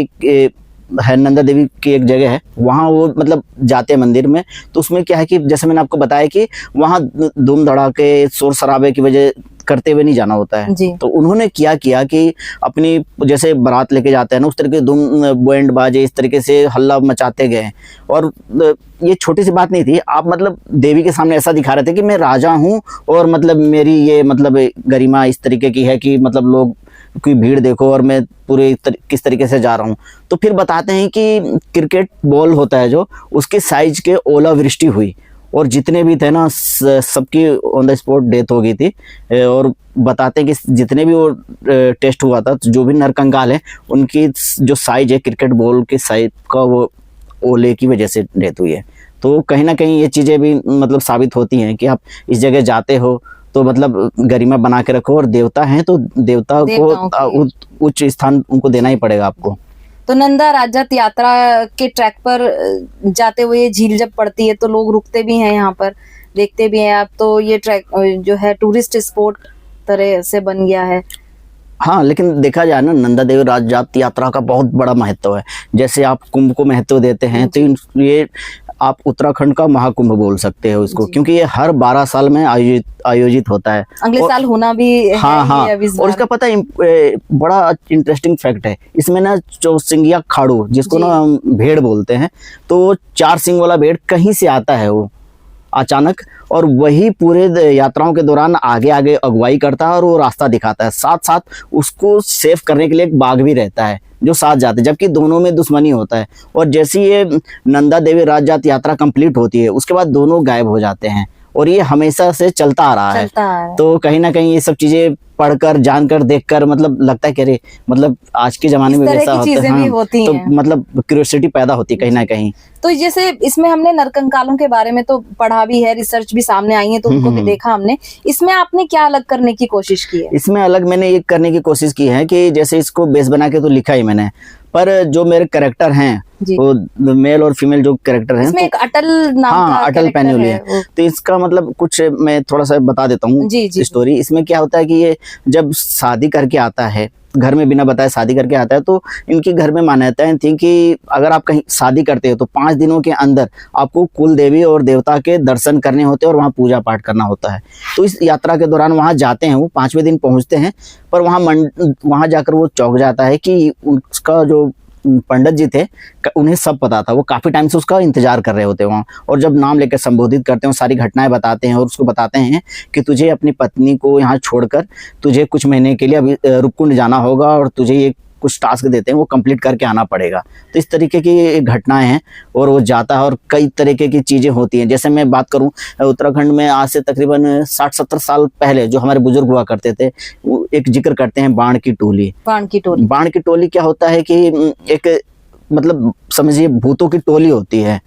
एक जगह है, वहाँ वो मतलब जाते हैं मंदिर में। तो उसमें क्या है कि जैसे मैंने आपको बताया कि वहाँ धूम धड़ाके शोर शराबे की वजह करते हुए नहीं जाना होता है। तो उन्होंने क्या किया कि अपनी जैसे बारात लेके जाते हैं ना, उस तरीके धूम बैंड बाजे इस तरीके से हल्ला मचाते गए। और ये छोटी सी बात नहीं थी, आप मतलब देवी के सामने ऐसा दिखा रहे थे कि मैं राजा हूँ और मतलब मेरी ये मतलब गरिमा इस तरीके की है कि मतलब लोग की भीड़ देखो और मैं पूरे किस तरीके से जा रहा हूँ। तो फिर बताते हैं कि क्रिकेट बॉल होता है जो, उसके साइज के ओलावृष्टि हुई और जितने भी थे ना सबकी ऑन द स्पॉट डेथ हो गई थी। और बताते हैं कि जितने भी वो टेस्ट हुआ था, जो भी नरकंकाल है उनकी जो साइज है क्रिकेट बॉल के साइज का, वो ओले की वजह से डेथ हुई है। तो कहीं ना कहीं ये चीज़ें भी मतलब साबित होती हैं कि आप इस जगह जाते हो तो मतलब गरिमा बना के रखो, और देवता हैं तो देवता देवताओं को की। उच्च स्थान उनको देना ही पड़ेगा आपको। तो नंदा राज्यत यात्रा के ट्रैक पर जाते हुए ये झील जब पड़ती है तो लोग रुकते भी हैं यहाँ पर, देखते भी हैं। अब तो ये ट्रैक जो है टूरिस्ट स्पॉट तरह से बन गया है। हाँ, लेकिन देखा जाए ना, नंदा देवी राज्यत यात्रा का बहुत बड़ा महत्व है। जैसे आप कुंभ को महत्व देते हैं, तो ये आप उत्तराखंड का महाकुंभ बोल सकते हो इसको, क्योंकि ये हर 12 साल में आयोजित होता है। अगले साल होना भी है। हाँ हाँ, ये अब इस और बार। इसका पता है बड़ा इंटरेस्टिंग फैक्ट है इसमें ना, चौसिंगिया खाड़ू जिसको ना हम भेड़ बोलते हैं, तो 4 सिंग वाला भेड़ कहीं से आता है वो अचानक, और वही पूरे यात्राओं के दौरान आगे आगे अगुवाई करता है और वो रास्ता दिखाता है। साथ साथ उसको सेव करने के लिए एक बाघ भी रहता है जो साथ जाते हैं, जबकि दोनों में दुश्मनी होता है। और जैसे ये नंदा देवी राज्यत यात्रा कंप्लीट होती है, उसके बाद दोनों गायब हो जाते हैं, और ये हमेशा से चलता आ रहा है। तो कहीं ना कहीं ये सब चीजें पढ़कर, जानकर, देखकर मतलब लगता है कि अरे मतलब आज के जमाने में वैसा होता है। भी होती तो हैं। मतलब क्यूरियोसिटी पैदा होती है कहीं ना कहीं। तो जैसे इसमें हमने नरकंकालों के बारे में तो पढ़ा भी है, रिसर्च भी सामने आई है, तो उनको भी देखा हमने। इसमें आपने क्या अलग करने की कोशिश की है? इसमें अलग मैंने ये करने की कोशिश की है कि जैसे इसको बेस बना के तो लिखा ही मैंने, पर जो मेरे कैरेक्टर हैं वो मेल और फीमेल जो कैरेक्टर हैं, इसमें एक अटल नाम का अटल पैन्यूली है। तो इसका मतलब कुछ मैं थोड़ा सा बता देता हूँ स्टोरी। इसमें क्या होता है कि ये जब शादी करके आता है, घर में बिना बताए शादी करके आता है, तो इनकी घर में मान्यताएं थी कि अगर आप कहीं शादी करते हो तो 5 दिनों के अंदर आपको कुल देवी और देवता के दर्शन करने होते हैं और वहाँ पूजा पाठ करना होता है। तो इस यात्रा के दौरान वहाँ जाते हैं, वो 5वें दिन पहुँचते हैं, पर वहाँ जाकर वो चौंक जाता है कि उसका जो पंडित जी थे उन्हें सब पता था, वो काफी टाइम से उसका इंतजार कर रहे होते हैं वहाँ। और जब नाम लेकर संबोधित करते हैं, सारी घटनाएं बताते हैं और उसको बताते हैं कि तुझे अपनी पत्नी को यहाँ छोड़कर तुझे कुछ महीने के लिए अभी रूपकुंड जाना होगा, और तुझे ये कुछ टास्क देते हैं वो कंप्लीट करके आना पड़ेगा। तो इस तरीके की घटनाएं हैं, और वो जाता है और कई तरीके की चीज़ें होती हैं। जैसे मैं बात करूं, उत्तराखंड में आज से तकरीबन 60-70 साल पहले जो हमारे बुजुर्ग हुआ करते थे, वो एक जिक्र करते हैं बाण की टोली। बाण की टोली, बाण की टोली क्या होता है कि एक मतलब समझिए भूतों की टोली होती है,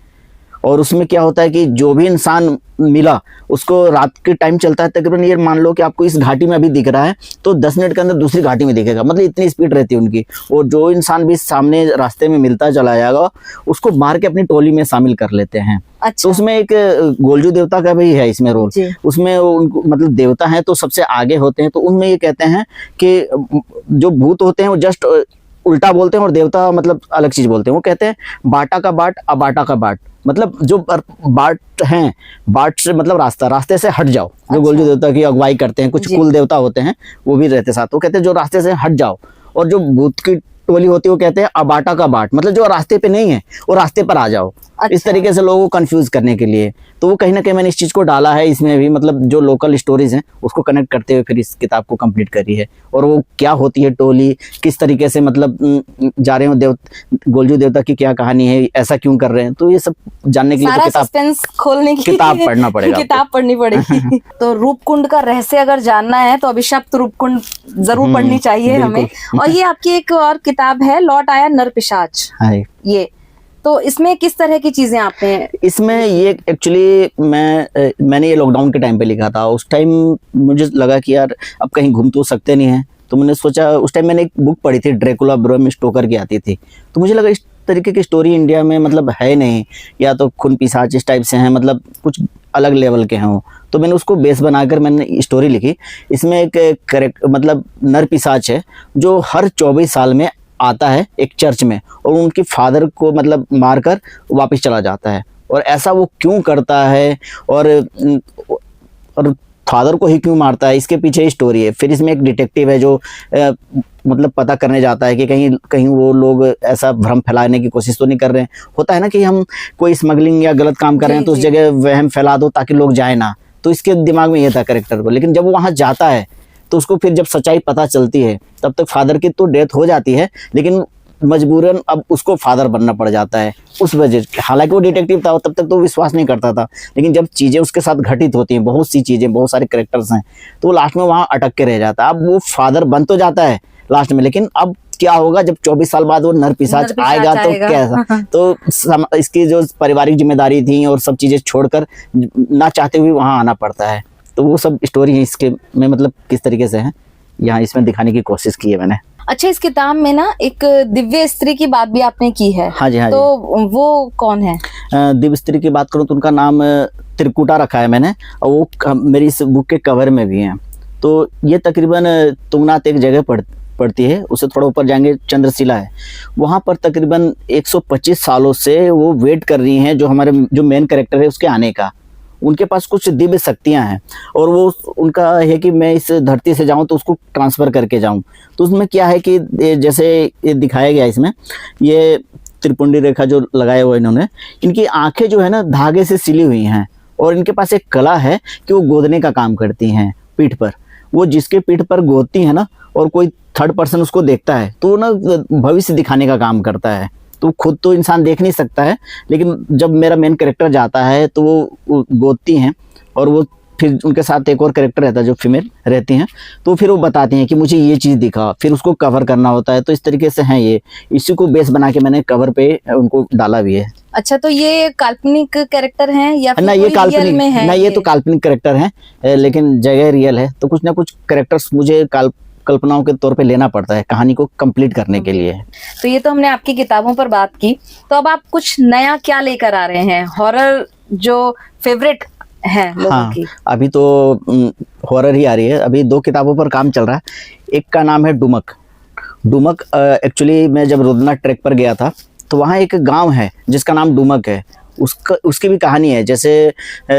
और उसमें क्या होता है कि जो भी इंसान मिला उसको रात के टाइम चलता है तकरीबन, ये मान लो कि आपको इस घाटी में अभी दिख रहा है तो 10 मिनट के अंदर दूसरी घाटी में दिखेगा, मतलब इतनी स्पीड रहती है उनकी। और जो इंसान भी सामने रास्ते में मिलता चला जाएगा उसको मार के अपनी टोली में शामिल कर लेते हैं। अच्छा। तो उसमें एक गोलजू देवता का भी है इसमें रोल। उसमें उनको मतलब देवता है तो सबसे आगे होते हैं, तो उनमें ये कहते हैं कि जो भूत होते हैं वो जस्ट उल्टा बोलते हैं और देवता मतलब अलग चीज बोलते हैं। वो कहते हैं बाटा का बाट अबाटा का बाट, मतलब जो बाट हैं, बाट से मतलब रास्ता, रास्ते से हट जाओ। जो गोलजू देवता की अगुवाई करते हैं, कुछ कुल देवता होते हैं वो भी रहते साथ, वो कहते हैं जो रास्ते से हट जाओ। और जो भूत की टोली होती है वो कहते हैं अबाटा का बाट, मतलब जो रास्ते पे नहीं है वो रास्ते पर आ जाओ। अच्छा। इस तरीके से लोगों को कंफ्यूज करने के लिए तो वो कहीं ना कहीं मैंने इस चीज को डाला है इसमें भी, मतलब जो लोकल स्टोरीज हैं उसको कनेक्ट करते हुए फिर इस किताब को कंप्लीट करी है। और वो क्या होती है टोली, किस तरीके से मतलब जा रहे हो, गोलजू देवता की क्या कहानी है, ऐसा क्यों कर रहे हैं, तो ये सब जानने के लिए तो सस्पेंस खोलने की किताब पढ़ना पड़ेगा, किताब पढ़नी पड़ेगी। तो रूपकुंड का रहस्य अगर जानना है तो अभिशप्त रूपकुंड जरूर पढ़नी चाहिए हमें। और ये आपकी एक और किताब है, लौट आया नरपिशाच। ये तो इसमें किस तरह की चीजें आपने? इसमें ये एक्चुअली मैंने ये लॉकडाउन के टाइम पे लिखा था। उस टाइम मुझे लगा कि यार अब कहीं घूम तो सकते नहीं है, तो मैंने सोचा, उस टाइम मैंने एक बुक पढ़ी थी ड्रैकुला ब्रैम स्टोकर की आती थी, तो मुझे लगा इस तरीके की स्टोरी इंडिया में मतलब है नहीं, या तो खून पिशाच इस टाइप से हैं, मतलब कुछ अलग लेवल के हैं वो। तो मैंने उसको बेस बनाकर मैंने स्टोरी लिखी। इसमें एक मतलब नर पिशाच है जो हर 24 साल में आता है एक चर्च में, और उनकी फादर को मतलब मारकर वापस चला जाता है। और ऐसा वो क्यों करता है और फादर को ही क्यों मारता है, इसके पीछे स्टोरी है। फिर इसमें एक डिटेक्टिव है जो मतलब पता करने जाता है कि कहीं वो लोग ऐसा भ्रम फैलाने की कोशिश तो नहीं कर रहे हैं। होता है ना कि हम कोई स्मगलिंग या गलत काम कर रहे हैं तो उस जगह वहम फैला दो ताकि लोग जाए ना, तो इसके दिमाग में ये था कैरेक्टर को। लेकिन जब वो वहाँ जाता है तो उसको फिर जब सच्चाई पता चलती है, तब तक फादर की तो डेथ हो जाती है, लेकिन मजबूरन अब उसको फादर बनना पड़ जाता है उस वजह। हालांकि वो डिटेक्टिव था तब तक तो विश्वास नहीं करता था, लेकिन जब चीज़ें उसके साथ घटित होती हैं, बहुत सी चीज़ें, बहुत सारे कैरेक्टर्स हैं, तो वो लास्ट में वहाँ अटक के रह जाता है। अब वो फादर बन तो जाता है लास्ट में, लेकिन अब क्या होगा जब 24 साल बाद वो नर पिशाच आएगा तो कैसा। तो इसकी जो पारिवारिक जिम्मेदारी थी और सब चीजें छोड़कर ना चाहते हुए वहां आना पड़ता है। तो वो सब स्टोरी है इसके में, मतलब किस तरीके से है यहाँ इसमें दिखाने की कोशिश की है मैंने। अच्छा, इस किताब में ना एक दिव्य स्त्री की बात भी आपने की है। हाँ जी, हाँ तो वो कौन है? दिव्य स्त्री की बात करूँ तो उनका नाम त्रिकुटा रखा है मैंने, और वो मेरी इस बुक के कवर में भी है। तो ये तकरीबन तुंगनाथ एक जगह पड़ती है, उससे थोड़ा ऊपर जाएंगे चंद्रशिला है, वहाँ पर तकरीबन 125 सालों से वो वेट कर रही हैं जो हमारे जो मेन कैरेक्टर है उसके आने का। उनके पास कुछ दिव्य शक्तियां हैं और वो उनका है कि मैं इस धरती से जाऊं तो उसको ट्रांसफर करके जाऊं। तो उसमें क्या है कि जैसे ये दिखाया गया इसमें, ये त्रिपुंडी रेखा जो लगाया हुआ इन्होंने, इनकी आंखें जो है ना धागे से सिली हुई हैं और इनके पास एक कला है कि वो गोदने का काम करती हैं पीठ पर। वो जिसके पीठ पर गोदती है ना और कोई थर्ड पर्सन उसको देखता है तो वो ना भविष्य दिखाने का काम करता है। तो खुद तो इंसान देख नहीं सकता है, लेकिन जब मेरा मेन कैरेक्टर जाता है तो वो गोदती हैं और वो फिर उनके साथ एक और कैरेक्टर रहता है जो फीमेल रहती हैं, तो फिर वो बताती हैं कि मुझे ये चीज़ दिखा, फिर उसको कवर करना होता है। तो इस तरीके से हैं ये, इसी को बेस बना के मैंने कवर पे उनको डाला भी है। अच्छा, तो ये काल्पनिक कैरेक्टर हैं या फिर ना ये काल्पनिक में है? ना, ये तो काल्पनिक कैरेक्टर हैं, लेकिन जगह रियल है। तो कुछ ना कुछ कैरेक्टर्स मुझे कल्पनाओं के तौर पे लेना पड़ता है कहानी को कंप्लीट करने के लिए। तो ये तो हमने आपकी किताबों पर बात की, तो अब आप कुछ नया क्या लेकर आ रहे हैं? हॉरर जो फेवरेट है लोगों हाँ, की। अभी तो हॉरर ही आ रही है। अभी 2 किताबों पर काम चल रहा है। एक का नाम है डुमक। डुमक एक्चुअली मैं जब रुद्रनाथ ट्रैक पर गया था तो वहाँ एक गांव है जिसका नाम डुमक है। उसकी भी कहानी है। जैसे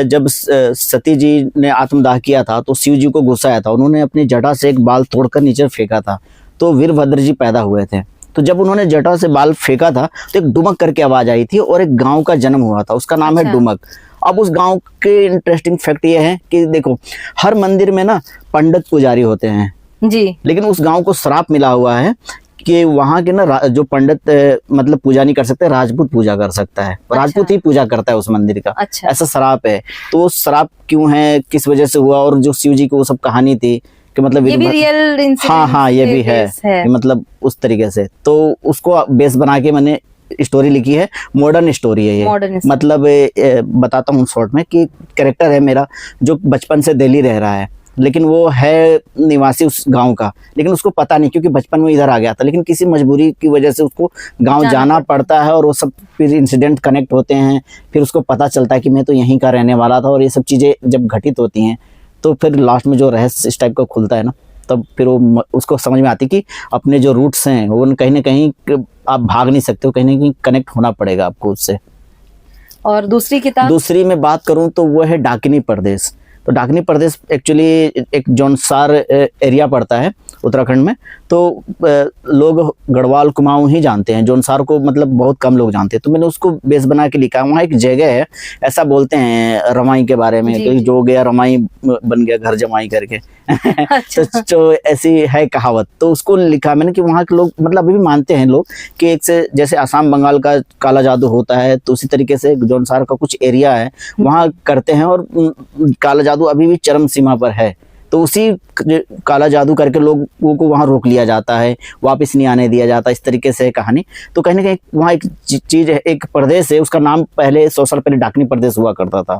जब सती जी ने आत्मदाह किया था तो शिव जी को गुस्सा आया था, उन्होंने अपनी जटा से एक बाल तोड़कर नीचे फेंका था, तो वीरभद्र जी पैदा हुए थे। तो जब उन्होंने जटा से बाल फेंका था तो एक डुमक करके आवाज आई थी और एक गांव का जन्म हुआ था, उसका नाम है डुमक। अब उस गांव के इंटरेस्टिंग फैक्ट ये है कि देखो, हर मंदिर में ना पंडित पुजारी होते हैं जी, लेकिन उस गांव को श्राप मिला हुआ है कि वहाँ के ना जो पंडित मतलब पूजा नहीं कर सकते, राजपूत पूजा कर सकता है। अच्छा। राजपूत ही पूजा करता है उस मंदिर का। अच्छा। ऐसा श्राप है। तो वो श्राप क्यों है, किस वजह से हुआ, और जो शिव जी की वो सब कहानी थी कि मतलब ये भी रियल इंसिडेंट। हाँ, ये भी है। मतलब उस तरीके से तो उसको बेस बना के मैंने स्टोरी लिखी है। मॉडर्न स्टोरी है ये। मतलब बताता हूँ शॉर्ट में कि कैरेक्टर है मेरा जो बचपन से दिल्ली रह रहा है, लेकिन वो है निवासी उस गांव का, लेकिन उसको पता नहीं क्योंकि बचपन में इधर आ गया था, लेकिन किसी मजबूरी की वजह से उसको गांव जाना पड़ता है और वो सब फिर इंसिडेंट कनेक्ट होते हैं। फिर उसको पता चलता है कि मैं तो यहीं का रहने वाला था, और ये सब चीज़ें जब घटित होती हैं तो फिर लास्ट में जो रहस्य इस टाइप का खुलता है ना, तब फिर वो उसको समझ में आती कि अपने जो रूट्स हैं वो कहीं ना कहीं आप भाग नहीं सकते हो, कहीं ना कहीं कनेक्ट होना पड़ेगा आपको उससे। और दूसरी किताब, दूसरी में बात करूं तो वो है डाकिनी प्रदेश। तो डाकिनी प्रदेश एक्चुअली एक जौनसार एरिया पड़ता है उत्तराखंड में। तो लोग गढ़वाल कुमाऊं ही जानते हैं, जौनसार को मतलब बहुत कम लोग जानते हैं। तो मैंने उसको बेस बना के लिखा। वहाँ एक जगह है, ऐसा बोलते हैं रमाई के बारे में कि जो गया रमाई बन गया घर जमाई करके। अच्छा। तो ऐसी है कहावत। तो उसको लिखा मैंने कि वहाँ के लोग मतलब अभी भी मानते हैं लोग कि एक से जैसे आसाम बंगाल का काला जादू होता है, तो उसी तरीके से जौनसार का कुछ एरिया है वहाँ करते हैं, और काला जादू अभी भी चरम सीमा पर है। तो उसी काला जादू करके लोगों को वहाँ रोक लिया जाता है, वापस नहीं आने दिया जाता। इस तरीके से है कहानी। तो कहीं ना कहीं वहाँ एक चीज़ है, एक प्रदेश है, उसका नाम पहले 100 साल पहले डाकिनी प्रदेश हुआ करता था।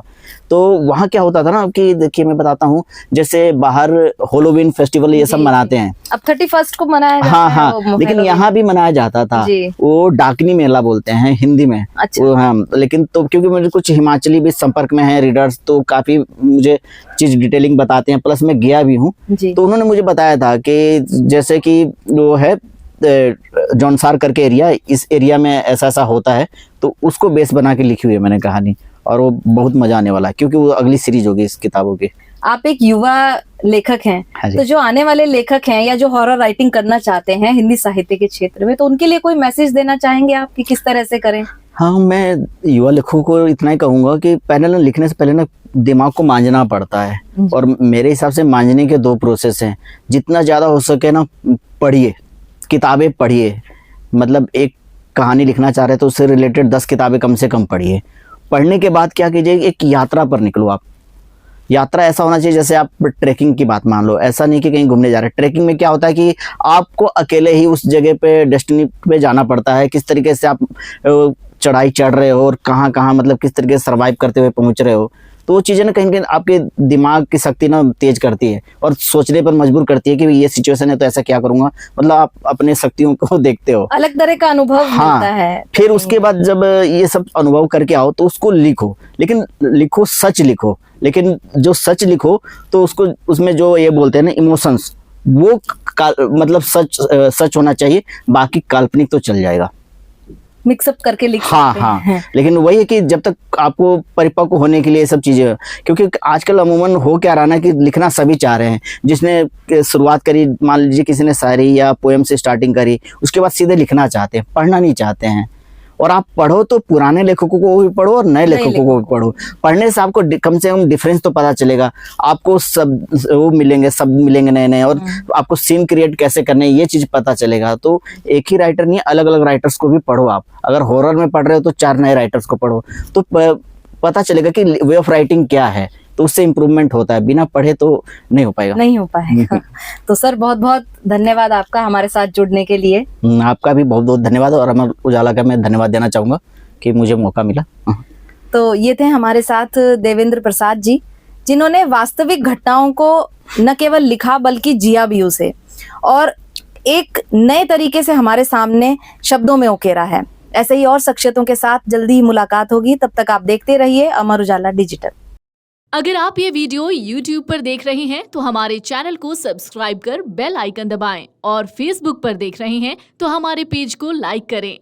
तो वहाँ क्या होता था ना कि देखिए मैं बताता हूँ, जैसे बाहर होलोवीन फेस्टिवल ये सब मनाते हैं, अब 31 को मनाया जाता है। हाँ, लेकिन यहाँ भी मनाया जाता था। वो डाकिनी मेला बोलते हैं हिंदी में। अच्छा। वो हाँ, लेकिन तो क्योंकि मुझे कुछ हिमाचली भी संपर्क में है रीडर्स, तो काफी मुझे चीज डिटेलिंग बताते हैं, प्लस मैं गया भी हूँ। तो उन्होंने मुझे बताया था कि जैसे कि वो है जौनसार करके एरिया, इस एरिया में ऐसा ऐसा होता है। तो उसको बेस बना के लिखी हुई है मैंने कहानी, और वो बहुत मजा आने वाला है क्योंकि वो अगली सीरीज होगी इस किताबों की। आप एक युवा लेखक हैं। हाँ, तो जो आने वाले लेखक हैं या जो हॉरर राइटिंग करना चाहते हैं हिंदी साहित्य के क्षेत्र में, तो उनके लिए कोई मैसेज देना चाहेंगे आप कि किस तरह से करें? हाँ, मैं युवा लेखकों को इतना ही कहूँगा कि पहले ना लिखने से पहले ना दिमाग को मांझना पड़ता है, और मेरे हिसाब से मांझने के 2 प्रोसेस हैं। जितना ज़्यादा हो सके ना पढ़िए, किताबें पढ़िए। मतलब एक कहानी लिखना चाह रहे तो उससे रिलेटेड 10 किताबें कम से कम पढ़िए। पढ़ने के बाद क्या कीजिए, एक यात्रा पर निकलो आप। यात्रा ऐसा होना चाहिए जैसे आप ट्रैकिंग की बात मान लो, ऐसा नहीं कि कहीं घूमने जा रहे हैं। ट्रैकिंग में क्या होता है कि आपको अकेले ही उस जगह पे डेस्टिनी पे जाना पड़ता है, किस तरीके से आप चढ़ाई चढ़ रहे हो और कहाँ कहाँ मतलब किस तरीके से सर्वाइव करते हुए पहुंच रहे हो। तो वो चीज़ें ना कहीं कहीं आपके दिमाग की शक्ति ना तेज करती है और सोचने पर मजबूर करती है कि ये सिचुएशन है तो ऐसा क्या करूंगा, मतलब आप अपने शक्तियों को देखते हो, अलग तरह का अनुभव हाँ। मिलता है। फिर उसके बाद जब ये सब अनुभव करके आओ तो उसको लिखो, लेकिन लिखो सच लिखो, लेकिन जो सच लिखो तो उसको उसमें जो ये बोलते हैं ना इमोशंस, वो मतलब सच होना चाहिए, बाकी काल्पनिक तो चल जाएगा। मिक्सअप करके लिख हाँ सकते हाँ, हैं। लेकिन वही है कि जब तक आपको परिपक्व होने के लिए सब चीज़ें, क्योंकि आजकल अमूमन हो क्या रहा ना कि लिखना सभी चाह रहे हैं। जिसने शुरुआत करी, मान लीजिए किसी ने शायरी या पोएम से स्टार्टिंग करी, उसके बाद सीधे लिखना चाहते हैं, पढ़ना नहीं चाहते हैं। और आप पढ़ो तो पुराने लेखकों को भी पढ़ो और नए लेखकों को भी पढ़ो। पढ़ने से आपको कम से कम डिफरेंस तो पता चलेगा, आपको सब वो मिलेंगे, शब्द मिलेंगे नए नए, और आपको सीन क्रिएट कैसे करने ये चीज़ पता चलेगा। तो एक ही राइटर नहीं, अलग अलग राइटर्स को भी पढ़ो। आप अगर हॉरर में पढ़ रहे हो तो 4 नए राइटर्स को पढ़ो, तो पता चलेगा कि वे ऑफ राइटिंग क्या है, तो उससे इम्प्रूवमेंट होता है। बिना पढ़े तो नहीं हो पाएगा, नहीं हो पाएगा। तो सर बहुत बहुत धन्यवाद आपका हमारे साथ जुड़ने के लिए। आपका भी बहुत बहुत धन्यवाद, और अमर उजाला का मैं धन्यवाद देना चाहूँगा कि मुझे मौका मिला। तो ये थे हमारे साथ देवेंद्र प्रसाद जी, जिन्होंने वास्तविक घटनाओं को न केवल लिखा बल्कि जिया भी उसे, और एक नए तरीके से हमारे सामने शब्दों में उकेरा है। ऐसे ही और शख्सियतों के साथ जल्दी ही मुलाकात होगी। तब तक आप देखते रहिए अमर उजाला डिजिटल। अगर आप ये वीडियो YouTube पर देख रहे हैं तो हमारे चैनल को सब्सक्राइब कर बेल आइकन दबाएं, और Facebook पर देख रहे हैं तो हमारे पेज को लाइक करें।